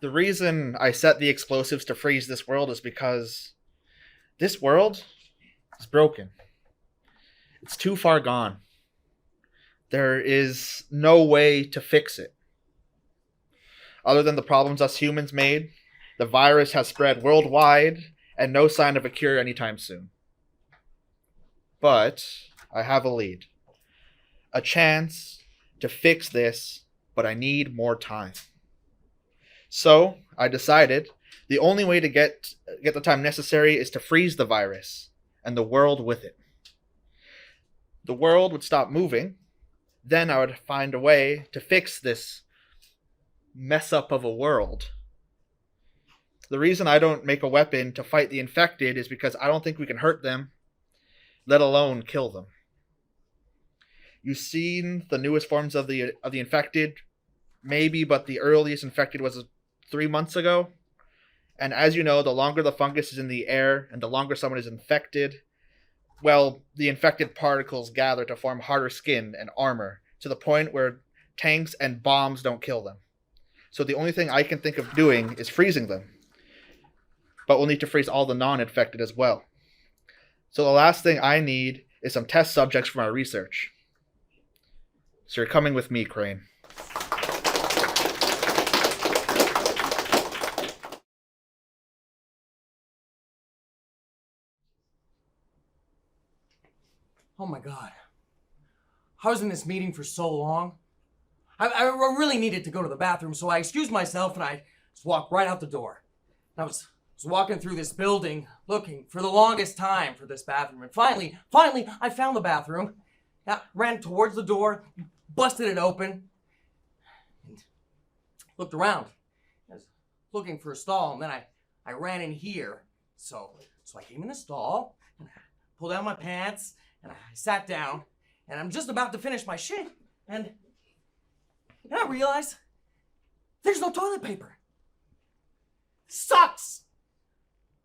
The reason I set the explosives to freeze this world is because this world is broken. It's too far gone. There is no way to fix it. Other than the problems us humans made, the virus has spread worldwide and no sign of a cure anytime soon. But I have a lead. A chance to fix this, but I need more time. So I decided the only way to get the time necessary is to freeze the virus and the world with it. The world would stop moving. Then I would find a way to fix this mess up of a world. The reason I don't make a weapon to fight the infected is because I don't think we can hurt them, let alone kill them. You've seen the newest forms of the infected, maybe, but the earliest infected was 3 months ago. And as you know, the longer the fungus is in the air and the longer someone is infected, well, the infected particles gather to form harder skin and armor, to the point where tanks and bombs don't kill them. So the only thing I can think of doing is freezing them. But we'll need to freeze all the non-infected as well. So the last thing I need is some test subjects for my research. So you're coming with me, Crane. Oh my God. I was in this meeting for so long. I really needed to go to the bathroom, so I excused myself and I just walked right out the door. I was walking through this building looking for the longest time for this bathroom. And finally, I found the bathroom. I ran towards the door, busted it open, and looked around. I was looking for a stall, and then I ran in here. So I came in the stall, and I pulled down my pants, and I sat down, and I'm just about to finish my shit, and I realized there's no toilet paper. Sucks!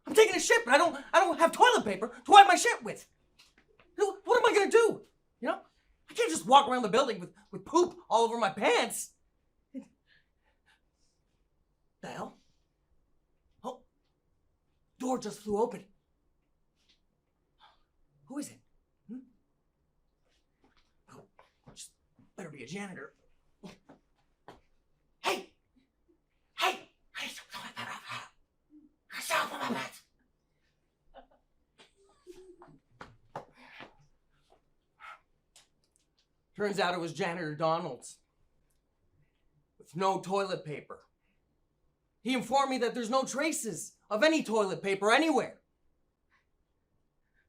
I'm taking a shit, but I don't have toilet paper to wipe my shit with. What am I gonna do? You know? I can't just walk around the building with poop all over my pants. The hell? Oh, door just flew open. Who is it? Oh, just better be a janitor. Hey! Turns out it was Janitor Donald's. With no toilet paper. He informed me that there's no traces of any toilet paper anywhere.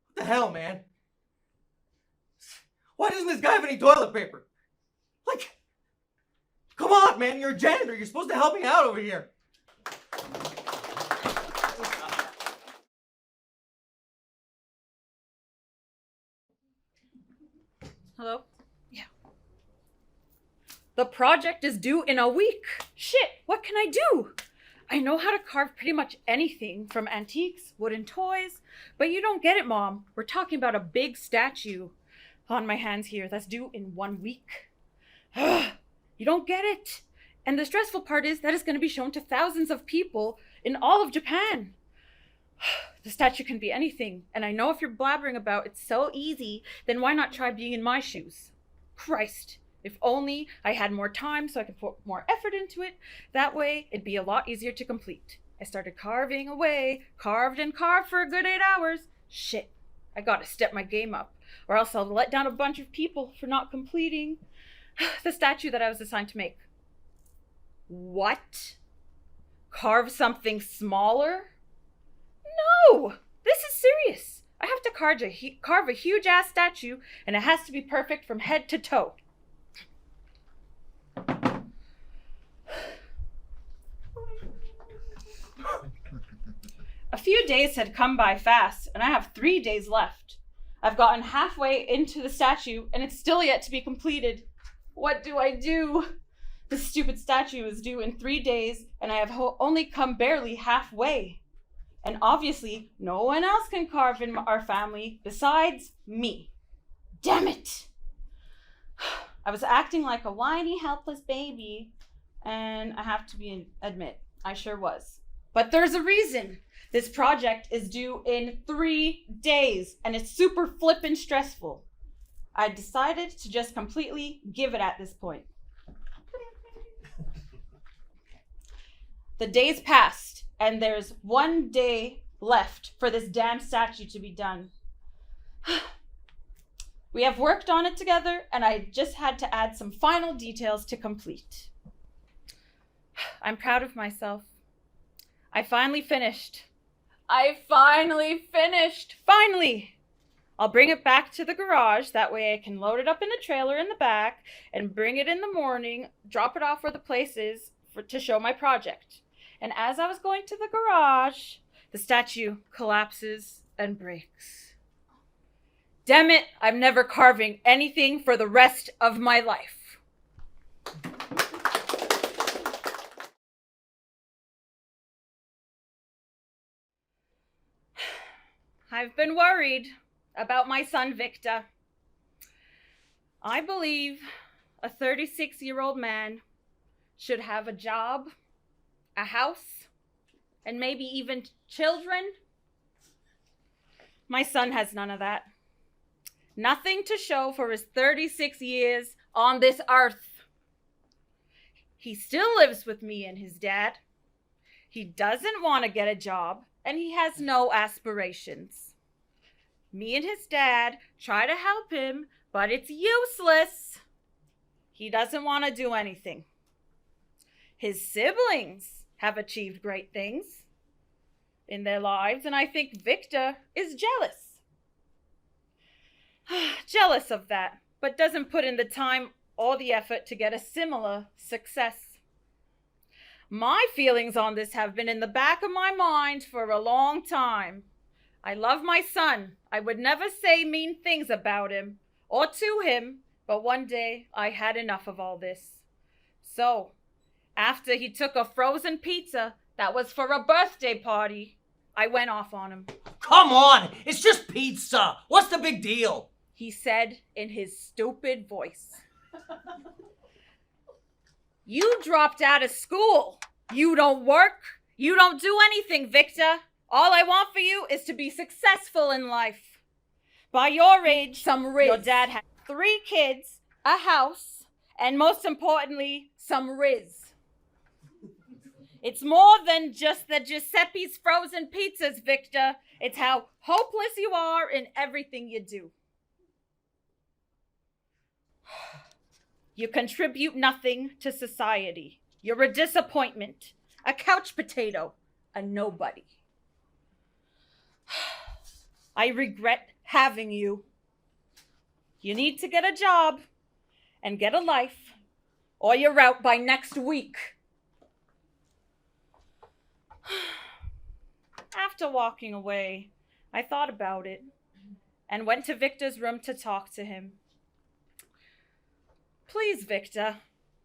What the hell, man? Why doesn't this guy have any toilet paper? Like, come on, man, you're a janitor. You're supposed to help me out over here. Hello? Yeah. The project is due in a week. Shit, what can I do? I know how to carve pretty much anything from antiques, wooden toys, but you don't get it, Mom. We're talking about a big statue on my hands here that's due in 1 week. You don't get it. And the stressful part is that it's going to be shown to thousands of people in all of Japan. The statue can be anything, and I know if you're blabbering about it's so easy, then why not try being in my shoes? Christ, if only I had more time so I could put more effort into it. That way, it'd be a lot easier to complete. I started carving away, carved and carved for a good 8 hours. Shit, I gotta step my game up, or else I'll let down a bunch of people for not completing the statue that I was assigned to make. What? Carve something smaller? No! This is serious. I have to carve a huge-ass statue, and it has to be perfect from head to toe. A few days had come by fast, and I have 3 days left. I've gotten halfway into the statue, and it's still yet to be completed. What do I do? This stupid statue is due in 3 days, and I have only come barely halfway. And obviously, no one else can carve in our family besides me. Damn it! I was acting like a whiny, helpless baby, and I have to admit, I sure was. But there's a reason. This project is due in 3 days, and it's super flippin' stressful. I decided to just completely give it at this point. The days passed, and there's 1 day left for this damn statue to be done. We have worked on it together, and I just had to add some final details to complete. I'm proud of myself. I finally finished. Finally! I'll bring it back to the garage. That way I can load it up in the trailer in the back and bring it in the morning, drop it off where the place is to show my project. And as I was going to the garage, the statue collapses and breaks. Damn it, I'm never carving anything for the rest of my life. I've been worried about my son, Victor. I believe a 36-year-old man should have a job, a house, and maybe even children. My son has none of that. Nothing to show for his 36 years on this earth. He still lives with me and his dad. He doesn't want to get a job, and he has no aspirations. Me and his dad try to help him, but it's useless. He doesn't want to do anything. His siblings have achieved great things in their lives, and I think Victor is jealous. Jealous of that, but doesn't put in the time or the effort to get a similar success. My feelings on this have been in the back of my mind for a long time. I love my son. I would never say mean things about him or to him, but one day I had enough of all this. So, after he took a frozen pizza that was for a birthday party, I went off on him. Come on, it's just pizza. What's the big deal? He said in his stupid voice. You dropped out of school. You don't work. You don't do anything, Victor. All I want for you is to be successful in life. By your age, Some riz. your dad had 3 kids, a house, and most importantly, some riz. It's more than just the Giuseppe's frozen pizzas, Victor. It's how hopeless you are in everything you do. You contribute nothing to society. You're a disappointment, a couch potato, a nobody. I regret having you. You need to get a job and get a life, or you're out by next week. After walking away, I thought about it and went to Victor's room to talk to him. Please, Victor,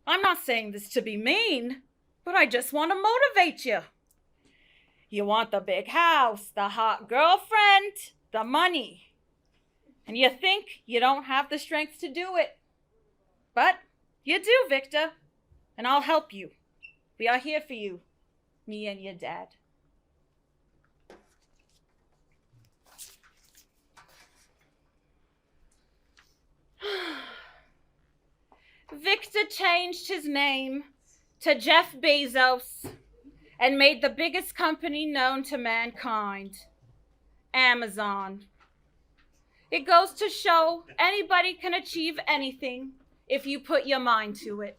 I'm not saying this to be mean, but I just want to motivate you. You want the big house, the hot girlfriend, the money. And you think you don't have the strength to do it. But you do, Victor, and I'll help you. We are here for you, me and your dad. Victor changed his name to Jeff Bezos and made the biggest company known to mankind, Amazon. It goes to show anybody can achieve anything if you put your mind to it.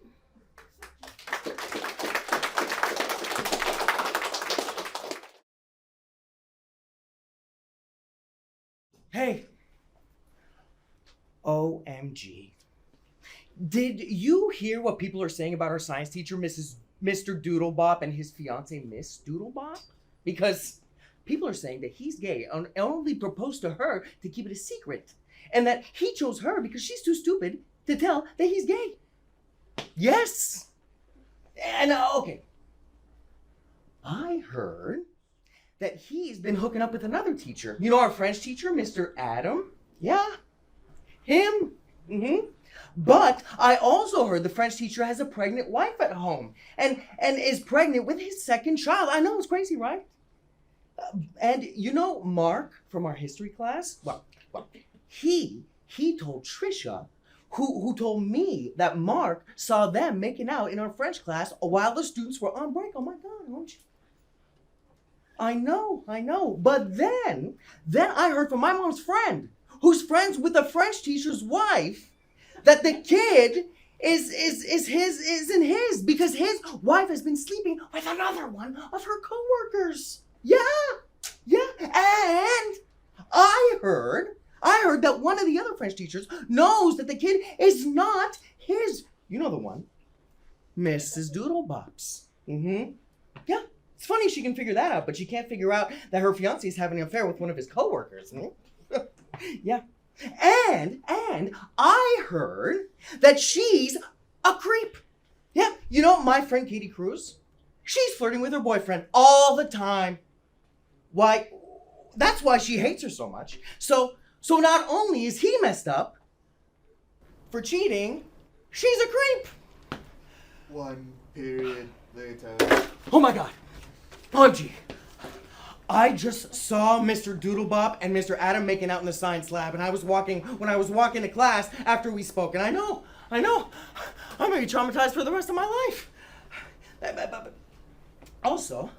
Hey. OMG. Did you hear what people are saying about our science teacher, Mr. Doodlebop, and his fiancée, Miss Doodlebop? Because people are saying that he's gay and only proposed to her to keep it a secret. And that he chose her because she's too stupid to tell that he's gay. Yes. And, okay. I heard that he's been hooking up with another teacher. You know our French teacher, Mr. Adam? Yeah. Him. But I also heard the French teacher has a pregnant wife at home and is pregnant with his second child. I know, it's crazy, right? And you know Mark from our history class? Well, he told Trisha, who told me that Mark saw them making out in our French class while the students were on break. Oh my God, don't you? I know. But then I heard from my mom's friend, who's friends with the French teacher's wife, that the kid is in his because his wife has been sleeping with another one of her coworkers. Yeah. And I heard that one of the other French teachers knows that the kid is not his. You know the one, Mrs. Doodlebops. Yeah. It's funny she can figure that out, but she can't figure out that her fiancé is having an affair with one of his coworkers. Yeah. And I heard that she's a creep. Yeah. You know my friend Katie Cruz? She's flirting with her boyfriend all the time. Why? That's why she hates her so much. So not only is he messed up for cheating, she's a creep. 1 period later. Oh my God. OMG. I just saw Mr. Doodlebop and Mr. Adam making out in the science lab, and when I was walking to class after we spoke, and I know, I'm gonna be traumatized for the rest of my life. Also,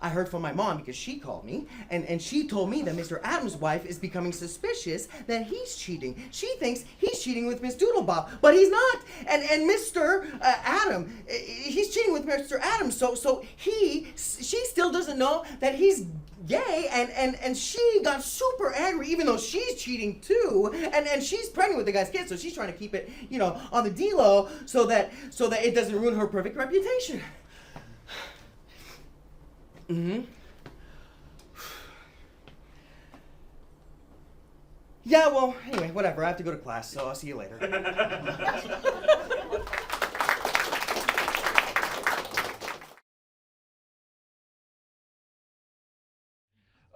I heard from my mom because she called me, and she told me that Mr. Adams' wife is becoming suspicious that he's cheating. She thinks he's cheating with Miss Doodlebop, but he's not. And Mr. Adam, he's cheating with Mr. Adams, so she still doesn't know that he's gay, and she got super angry even though she's cheating too, and she's pregnant with the guy's kid, so she's trying to keep it, on the D-low so that it doesn't ruin her perfect reputation. Yeah, well, anyway, whatever. I have to go to class, so I'll see you later.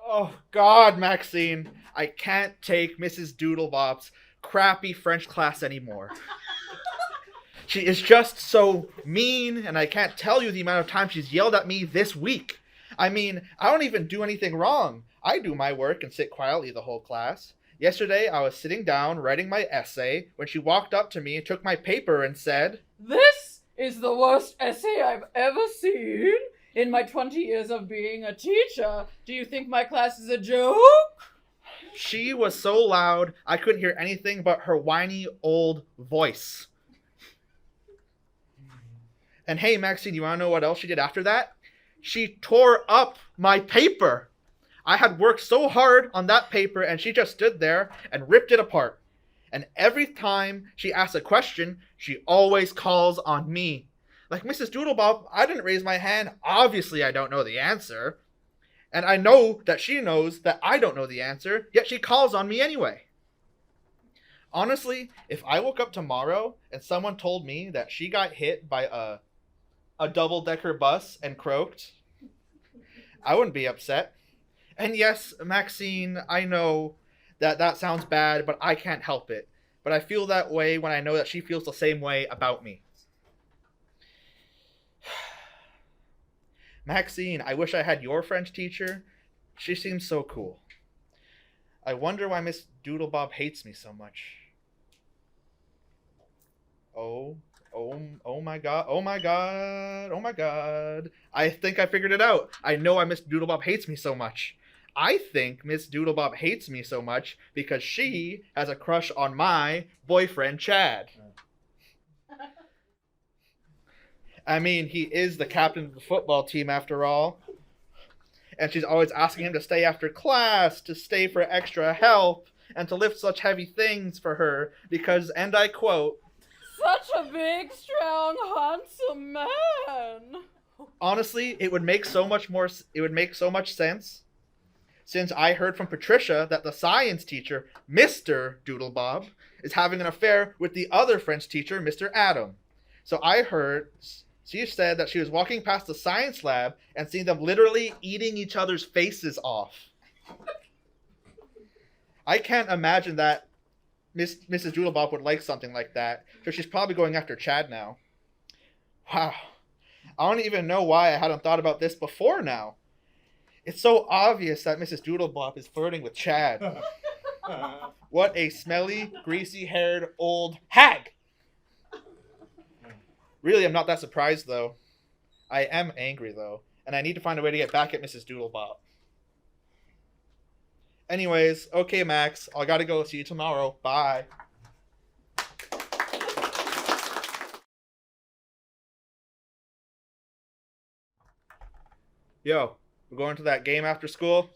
Oh, God, Maxine. I can't take Mrs. Doodlebop's crappy French class anymore. She is just so mean, and I can't tell you the amount of times she's yelled at me this week. I mean, I don't even do anything wrong. I do my work and sit quietly the whole class. Yesterday, I was sitting down writing my essay when she walked up to me and took my paper and said, "This is the worst essay I've ever seen in my 20 years of being a teacher. Do you think my class is a joke?" She was so loud, I couldn't hear anything but her whiny old voice. And hey, Maxine, you want to know what else she did after that? She tore up my paper. I had worked so hard on that paper, and she just stood there and ripped it apart. And every time she asks a question, she always calls on me. Like Mrs. Doodlebop, I didn't raise my hand. Obviously, I don't know the answer. And I know that she knows that I don't know the answer, yet she calls on me anyway. Honestly, if I woke up tomorrow and someone told me that she got hit by a double-decker bus and croaked, I wouldn't be upset. And yes, Maxine, I know that sounds bad, but I can't help it. But I feel that way when I know that she feels the same way about me. Maxine, I wish I had your French teacher. She seems so cool. I wonder why Miss Doodlebob hates me so much. Oh my god. I think I figured it out. I know why Miss Doodlebob hates me so much. I think Miss Doodlebob hates me so much because she has a crush on my boyfriend, Chad. I mean, he is the captain of the football team after all. And she's always asking him to stay after class, to stay for extra help, and to lift such heavy things for her because, and I quote, "Such a big, strong, handsome man." Honestly, it would make so much sense since I heard from Patricia that the science teacher, Mr. Doodlebob, is having an affair with the other French teacher, Mr. Adam. So I heard she said that she was walking past the science lab and seeing them literally eating each other's faces off. I can't imagine that Mrs. Doodlebop would like something like that, so she's probably going after Chad now. Wow. I don't even know why I hadn't thought about this before now. It's so obvious that Mrs. Doodlebop is flirting with Chad. What a smelly, greasy-haired old hag! Really, I'm not that surprised, though. I am angry, though, and I need to find a way to get back at Mrs. Doodlebop. Anyways, okay, Max, I gotta go. See you tomorrow. Bye. Yo, we're going to that game after school?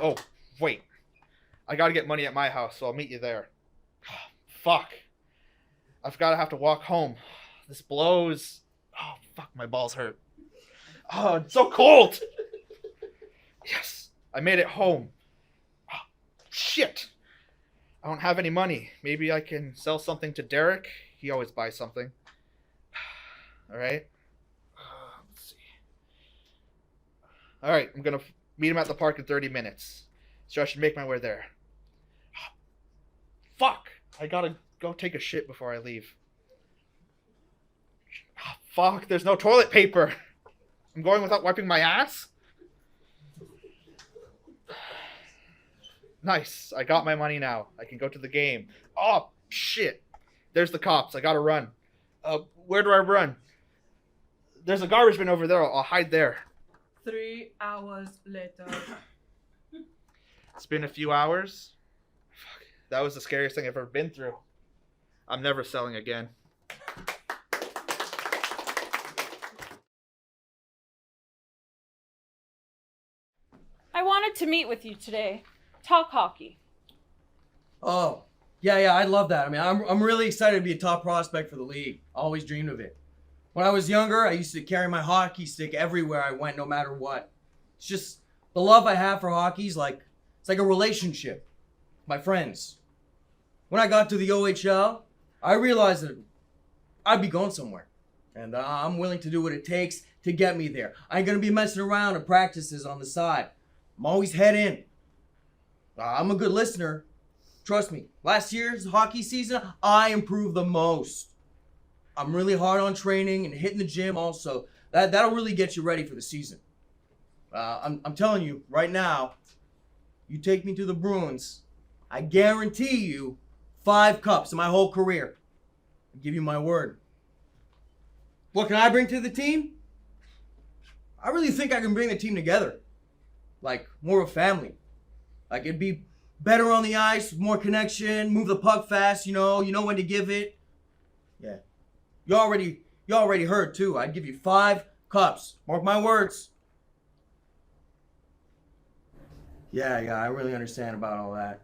Oh, wait. I gotta get money at my house, so I'll meet you there. Fuck. I've gotta have to walk home. This blows. Oh, fuck, my balls hurt. Oh, it's so cold! Yes, I made it home. Oh, shit. I don't have any money. Maybe I can sell something to Derek. He always buys something. Alright. Let's see. Alright, I'm gonna meet him at the park in 30 minutes. So I should make my way there. Fuck! I gotta go take a shit before I leave. Oh, fuck, there's no toilet paper! I'm going without wiping my ass? Nice, I got my money now. I can go to the game. Oh, shit! There's the cops, I gotta run. Where do I run? There's a garbage bin over there, I'll hide there. 3 hours later. It's been a few hours. Fuck, that was the scariest thing I've ever been through. I'm never selling again. I wanted to meet with you today. Talk hockey. Oh, yeah, I'd love that. I mean, I'm really excited to be a top prospect for the league. Always dreamed of it. When I was younger, I used to carry my hockey stick everywhere I went, no matter what. It's just the love I have for hockey is like it's like a relationship. My friends. When I got to the OHL, I realized that I'd be going somewhere, and I'm willing to do what it takes to get me there. I ain't gonna be messing around in practices on the side. I'm always head in. I'm a good listener. Trust me. Last year's hockey season, I improved the most. I'm really hard on training and hitting the gym also. That'll really get you ready for the season. I'm telling you, right now, you take me to the Bruins, I guarantee you 5 cups in my whole career. I give you my word. What can I bring to the team? I really think I can bring the team together. Like, more of a family. Like, it'd be better on the ice, more connection, move the puck fast, you know when to give it. Yeah. You already heard, too. I'd give you 5 cups. Mark my words. Yeah, I really understand about all that.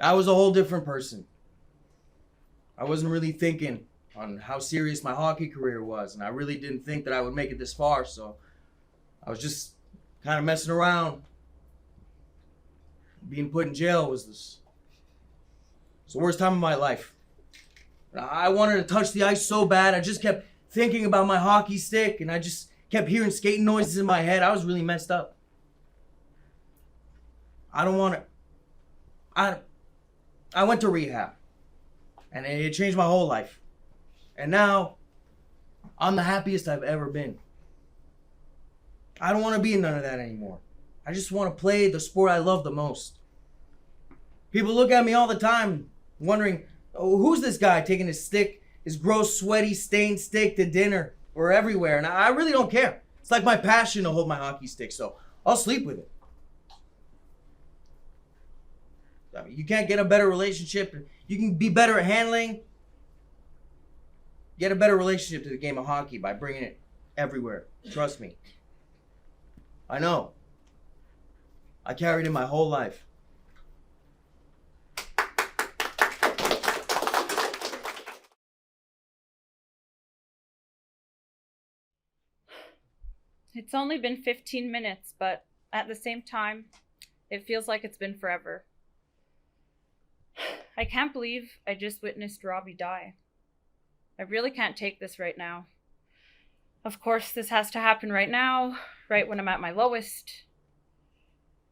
I was a whole different person. I wasn't really thinking on how serious my hockey career was, and I really didn't think that I would make it this far, so I was just kind of messing around. Being put in jail was the worst time of my life. I wanted to touch the ice so bad, I just kept thinking about my hockey stick, and I just kept hearing skating noises in my head. I was really messed up. I don't want to... I went to rehab, and it changed my whole life. And now, I'm the happiest I've ever been. I don't want to be in none of that anymore. I just want to play the sport I love the most. People look at me all the time, wondering, oh, who's this guy taking his stick, his gross, sweaty, stained stick to dinner or everywhere? And I really don't care. It's like my passion to hold my hockey stick, so I'll sleep with it. I mean, you can't get a better relationship. You can be better at handling. Get a better relationship to the game of hockey by bringing it everywhere. Trust me. I know. I carried it my whole life. It's only been 15 minutes, but at the same time, it feels like it's been forever. I can't believe I just witnessed Robbie die. I really can't take this right now. Of course, this has to happen right now, right when I'm at my lowest.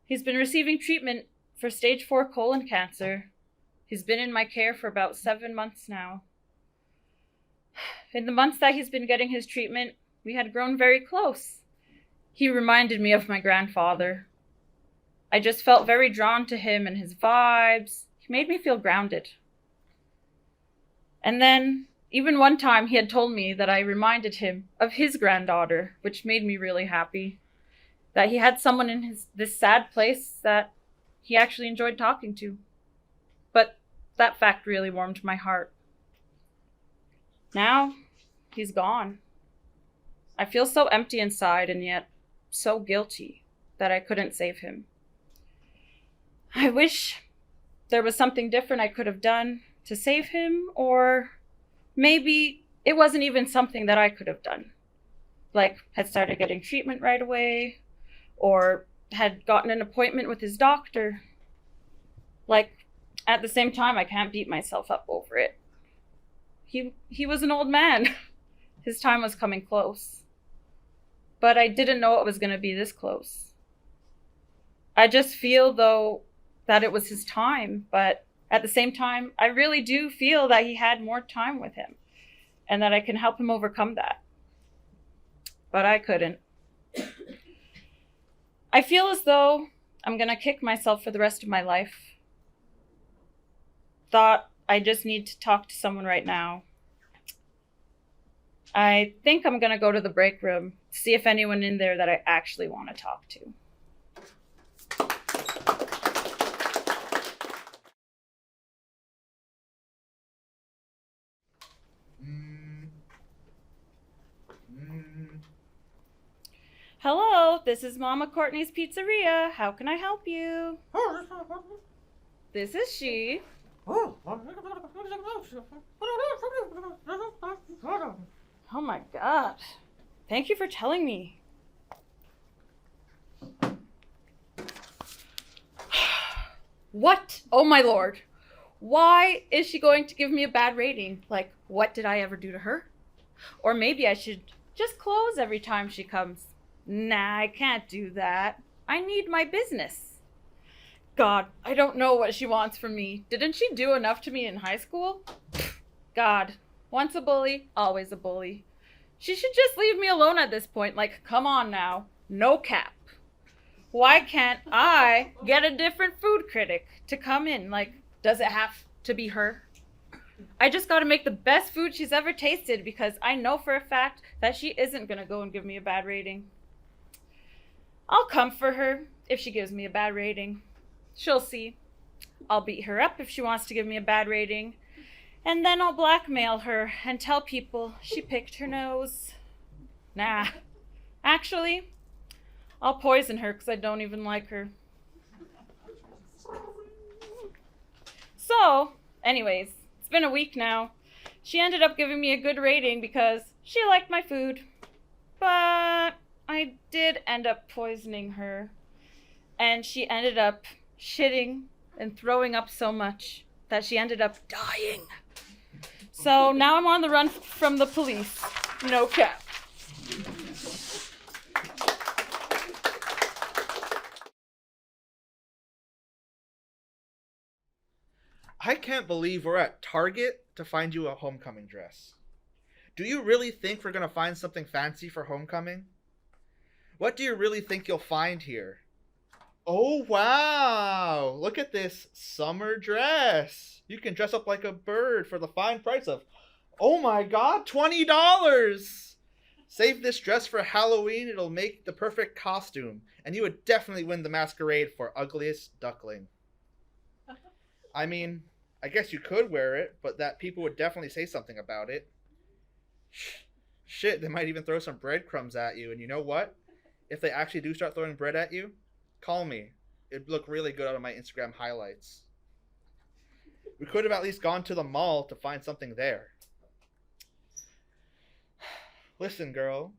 He's been receiving treatment for stage 4 colon cancer. He's been in my care for about 7 months now. In the months that he's been getting his treatment, we had grown very close. He reminded me of my grandfather. I just felt very drawn to him and his vibes. He made me feel grounded. And then, even one time, he had told me that I reminded him of his granddaughter, which made me really happy. That he had someone in this sad place that he actually enjoyed talking to. But that fact really warmed my heart. Now, he's gone. I feel so empty inside and yet so guilty that I couldn't save him. I wish there was something different I could have done to save him, or maybe it wasn't even something that I could have done. Like, had started getting treatment right away, or had gotten an appointment with his doctor. Like, at the same time, I can't beat myself up over it. He was an old man. His time was coming close. But I didn't know it was going to be this close. I just feel, though, that it was his time, but at the same time, I really do feel that he had more time with him and that I can help him overcome that. But I couldn't. I feel as though I'm going to kick myself for the rest of my life. Thought I just need to talk to someone right now. I think I'm going to go to the break room to see if anyone in there that I actually want to talk to. Hello, this is Mama Courtney's Pizzeria. How can I help you? This is she. Oh my God. Thank you for telling me. What? Oh my Lord. Why is she going to give me a bad rating? Like, what did I ever do to her? Or maybe I should just close every time she comes. Nah, I can't do that. I need my business. God, I don't know what she wants from me. Didn't she do enough to me in high school? God, once a bully, always a bully. She should just leave me alone at this point. Like, come on now. No cap. Why can't I get a different food critic to come in? Like, does it have to be her? I just gotta make the best food she's ever tasted because I know for a fact that she isn't gonna go and give me a bad rating. I'll come for her if she gives me a bad rating. She'll see. I'll beat her up if she wants to give me a bad rating. And then I'll blackmail her and tell people she picked her nose. Nah. Actually, I'll poison her because I don't even like her. So, anyways, it's been a week now. She ended up giving me a good rating because she liked my food. But I did end up poisoning her. And she ended up shitting and throwing up so much that she ended up dying. So now I'm on the run from the police. No cap. I can't believe we're at Target to find you a homecoming dress. Do you really think we're going to find something fancy for homecoming? What do you really think you'll find here? Oh, wow! Look at this summer dress. You can dress up like a bird for the fine price of, oh my God, $20! Save this dress for Halloween. It'll make the perfect costume. And you would definitely win the masquerade for ugliest duckling. I mean, I guess you could wear it, but that people would definitely say something about it. Shit, they might even throw some breadcrumbs at you. And you know what? If they actually do start throwing bread at you, call me. It'd look really good on my Instagram highlights. We could have at least gone to the mall to find something there. Listen, girl.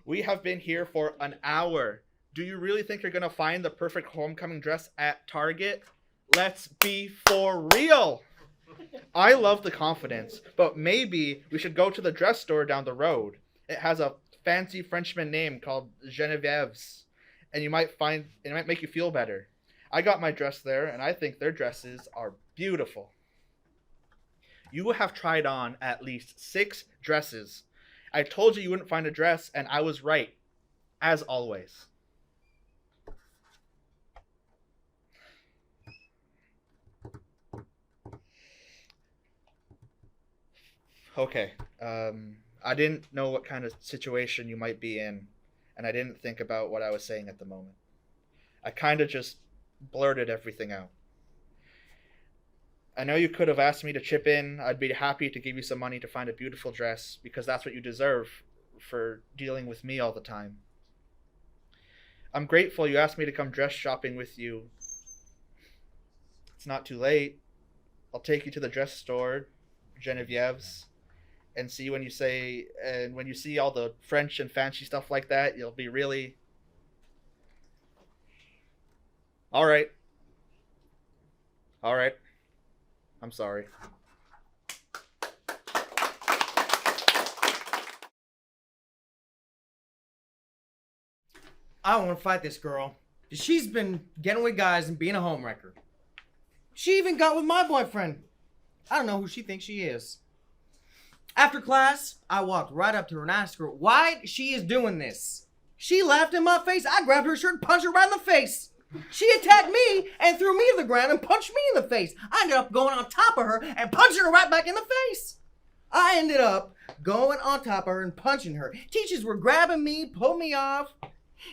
We have been here for an hour. Do you really think you're going to find the perfect homecoming dress at Target? Let's be for real. I love the confidence, but maybe we should go to the dress store down the road. It has a fancy Frenchman name called Genevieve's, and it might make you feel better. I got my dress there, and I think their dresses are beautiful. You have tried on at least 6 dresses. I told you wouldn't find a dress, and I was right, as always. Okay, I didn't know what kind of situation you might be in, and I didn't think about what I was saying at the moment. I kind of just blurted everything out. I know you could have asked me to chip in. I'd be happy to give you some money to find a beautiful dress, because that's what you deserve for dealing with me all the time. I'm grateful you asked me to come dress shopping with you. It's not too late. I'll take you to the dress store, Genevieve's, and when you see all the French and fancy stuff like that, you'll be really... All right. I'm sorry. I don't want to fight this girl. She's been getting with guys and being a homewrecker. She even got with my boyfriend. I don't know who she thinks she is. After class, I walked right up to her and asked her why she is doing this. She laughed in my face. I grabbed her shirt and punched her right in the face. She attacked me and threw me to the ground and punched me in the face. I ended up going on top of her and punching her right back in the face. I ended up going on top of her and punching her. Teachers were grabbing me, pulling me off.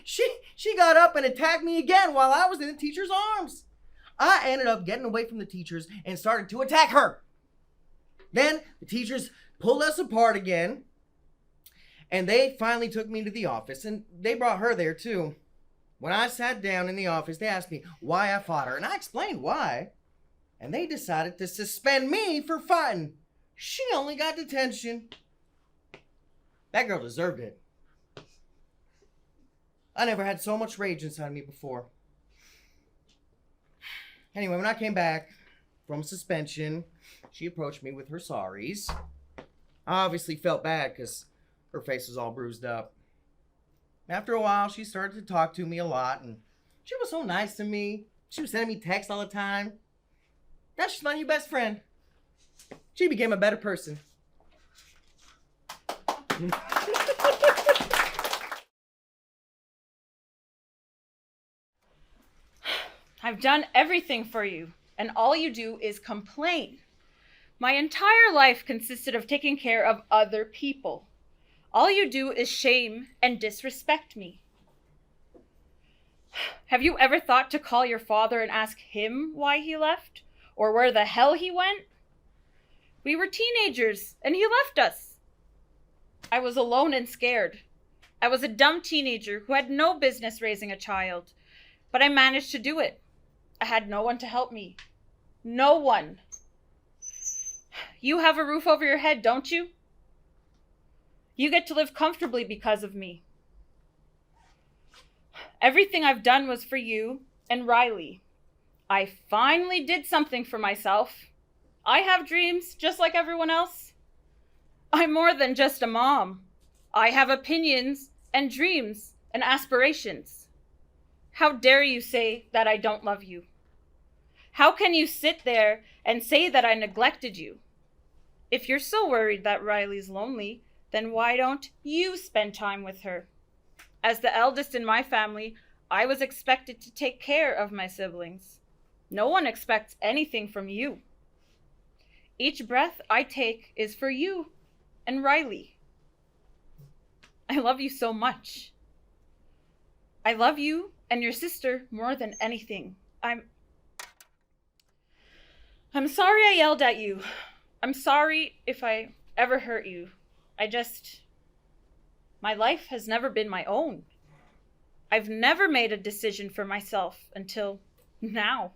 She got up and attacked me again while I was in the teacher's arms. I ended up getting away from the teachers and started to attack her. Then the teachers pulled us apart again, and they finally took me to the office, and they brought her there too. When I sat down in the office, they asked me why I fought her, and I explained why. And they decided to suspend me for fighting. She only got detention. That girl deserved it. I never had so much rage inside me before. Anyway, when I came back from suspension, she approached me with her sorries. I obviously felt bad because her face was all bruised up. After a while, she started to talk to me a lot, and she was so nice to me. She was sending me texts all the time. Now she's my new best friend. She became a better person. I've done everything for you, and all you do is complain. My entire life consisted of taking care of other people. All you do is shame and disrespect me. Have you ever thought to call your father and ask him why he left? Or where the hell he went? We were teenagers, and he left us. I was alone and scared. I was a dumb teenager who had no business raising a child, but I managed to do it. I had no one to help me. No one. You have a roof over your head, don't you? You get to live comfortably because of me. Everything I've done was for you and Riley. I finally did something for myself. I have dreams just like everyone else. I'm more than just a mom. I have opinions and dreams and aspirations. How dare you say that I don't love you? How can you sit there and say that I neglected you? If you're so worried that Riley's lonely, then why don't you spend time with her? As the eldest in my family, I was expected to take care of my siblings. No one expects anything from you. Each breath I take is for you and Riley. I love you so much. I love you and your sister more than anything. I'm sorry I yelled at you. I'm sorry if I ever hurt you. My life has never been my own. I've never made a decision for myself until now.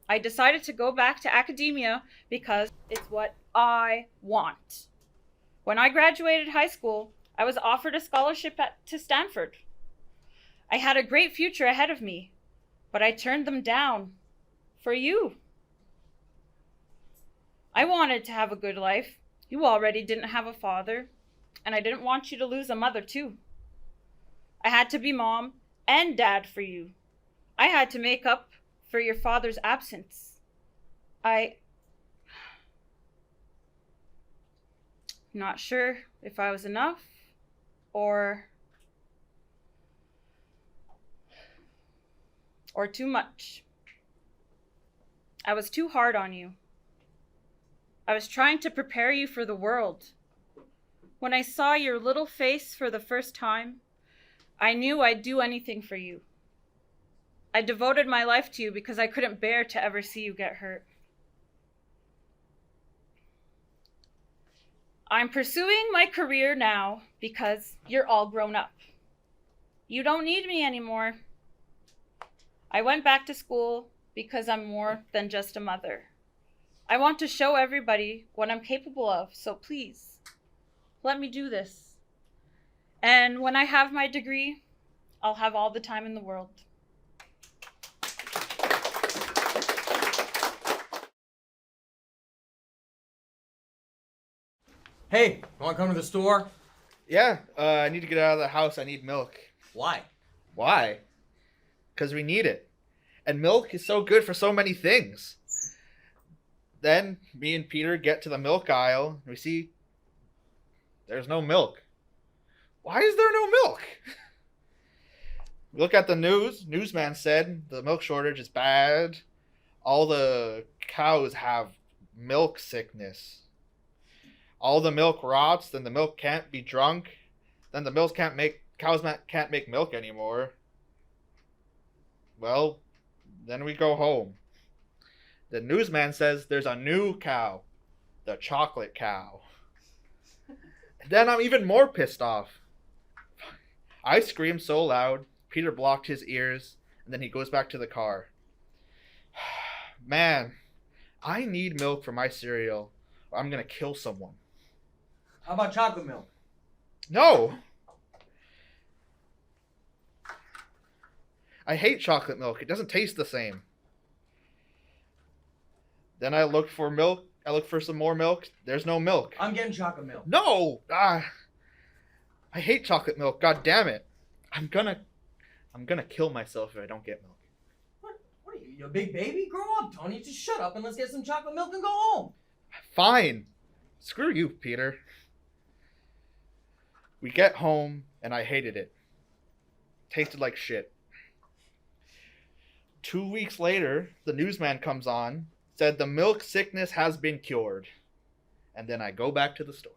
I decided to go back to academia because it's what I want. When I graduated high school, I was offered a scholarship to Stanford. I had a great future ahead of me, but I turned them down for you. I wanted to have a good life. You already didn't have a father, and I didn't want you to lose a mother too. I had to be mom and dad for you. I had to make up for your father's absence. Not sure if I was enough or too much. I was too hard on you. I was trying to prepare you for the world. When I saw your little face for the first time, I knew I'd do anything for you. I devoted my life to you because I couldn't bear to ever see you get hurt. I'm pursuing my career now because you're all grown up. You don't need me anymore. I went back to school because I'm more than just a mother. I want to show everybody what I'm capable of, so please, let me do this. And when I have my degree, I'll have all the time in the world. Hey, you want to come to the store? Yeah, I need to get out of the house. I need milk. Why? Why? Because we need it. And milk is so good for so many things. Then me and Peter get to the milk aisle. And we see there's no milk. Why is there no milk? We look at the news. Newsman said the milk shortage is bad. All the cows have milk sickness. All the milk rots, then the milk can't be drunk. Then the cows can't make milk anymore. Well, then we go home. The newsman says there's a new cow, the chocolate cow. Then I'm even more pissed off. I screamed so loud, Peter blocked his ears, and then he goes back to the car. Man, I need milk for my cereal, or I'm gonna kill someone. How about chocolate milk? No! I hate chocolate milk. It doesn't taste the same. Then I looked for milk. I looked for some more milk. There's no milk. I'm getting chocolate milk. No! I hate chocolate milk. God damn it. I'm gonna kill myself if I don't get milk. What are you a big baby? Grow up, Tony. Just shut up and let's get some chocolate milk and go home. Fine. Screw you, Peter. We get home, and I hated it. Tasted like shit. 2 weeks later, the newsman comes on, said the milk sickness has been cured. And then I go back to the store.